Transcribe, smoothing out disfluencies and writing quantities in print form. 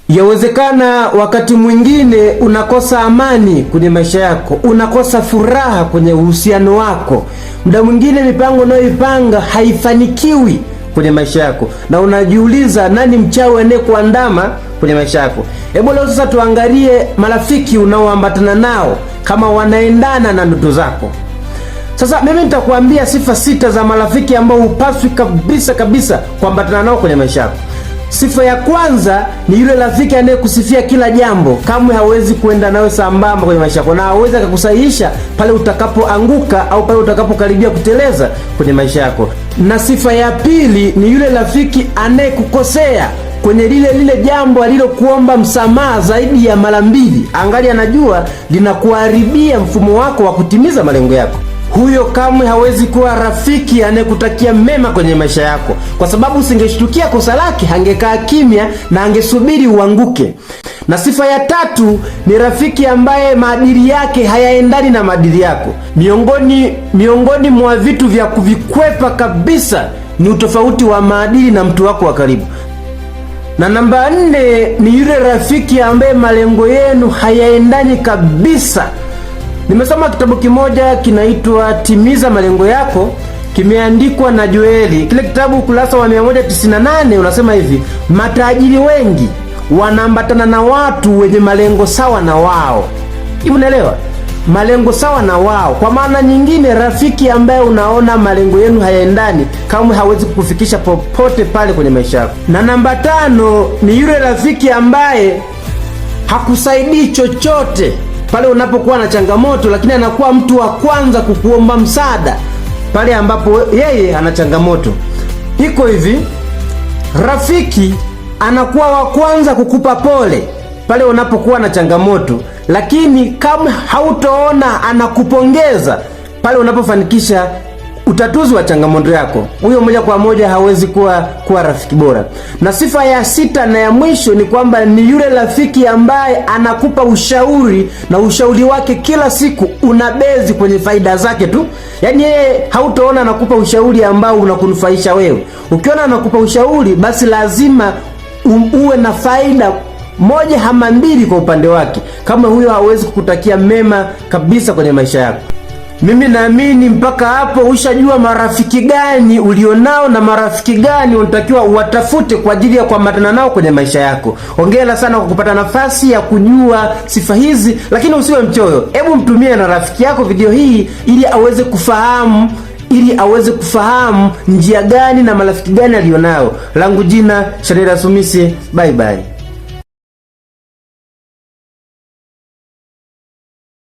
Yawezekana wakati mwingine unakosa amani kwenye maisha yako, unakosa furaha kwenye uhusiano wako. Muda mwingine mipango unayoipanga haifanikiwi kwenye maisha yako, na unajiuliza nani mchawi anayekuandama kwenye maisha yako. Hebu leo sasa tuangalie marafiki unaoambatana nao kama wanaendana na ndoto zako. Sasa mimi nitakuambia sifa 6 za marafiki ambao hupaswi kabisa kuambatana nao kwenye maisha yako. Sifa ya kwanza ni yule rafiki anayekusifia kila jambo. Kamwe hawezi kuenda nawe sambamba kwenye maisha yako, na hawezi kukusahihisha pale utakapoanguka au pale utakapokaribia kuteleza kwenye maisha yako. Na sifa ya pili ni yule rafiki anayekukosea kwenye lile jambo alilokuomba msamaha zaidi ya mara 2, angali anajua linakuharibia mfumo wako wa kutimiza malengo yako. Huyo kamwe hawezi kuwa rafiki anayekutakia mema kwenye maisha yako, kwa sababu usingeshtukia kosa lake, angekaa kimya na angesubiri uanguke. Na sifa ya tatu ni rafiki ambaye maadili yake hayaendani na maadili yako. Miongoni mwa vitu vya kuvikwepa kabisa ni utofauti wa maadili na mtu wako wa karibu. Na namba 4 ni yule rafiki ambaye malengo yenu hayaendani kabisa. Nimesoma kitabu kimoja kinaitwa Timiza Malengo Yako, kimeandikwa na Joeli. Kile kitabu ukurasa wa 198 unasema hivi: matajiri wengi wanaambatana na watu wenye malengo sawa na wao. Hivi unaelewa? Malengo sawa na wao. Kwa maana nyingine, rafiki ambaye unaona malengo yenu hayaendani kamwe hawezi kukufikisha popote pale kwenye maisha yako. Na namba 5 ni yule rafiki ambaye hakusaidii chochote pale unapokuwa na changamoto, lakini anakuwa mtu wa kwanza kukuomba msaada pale ambapo yeye ana changamoto. Iko hivi, rafiki anakuwa wa kwanza kukupa pole pale unapokuwa na changamoto, lakini kama hautoona anakupongeza pale unapofanikisha utatuzi wa changamoto yako, huyo moja kwa moja hawezi kuwa rafiki bora. Na sifa ya 6 na ya mwisho ni kwamba ni yule rafiki ambaye anakupa ushauri, na ushauri wake kila siku unabezi kwenye faida zake tu. Yaani yeye hautoona anakupa ushauri ambao unakunufaisha wewe. Ukiona anakupa ushauri, basi lazima uwe na faida moja ama 2 kwa upande wake. Kama huyo hawezi kukutakia mema kabisa kwenye maisha yako. Mimi naamini mpaka hapo ushajua marafiki gani ulionao na marafiki gani unatakiwa uwatafute kwa ajili ya kuambatana nao kwenye maisha yako. Hongera sana kwa kupata nafasi ya kujua sifa hizi, lakini usiwe mchoyo. Hebu mtumie na rafiki yako video hii ili aweze kufahamu njia gani na marafiki gani alionao. Langu jina Shanera Sumisi. Bye bye.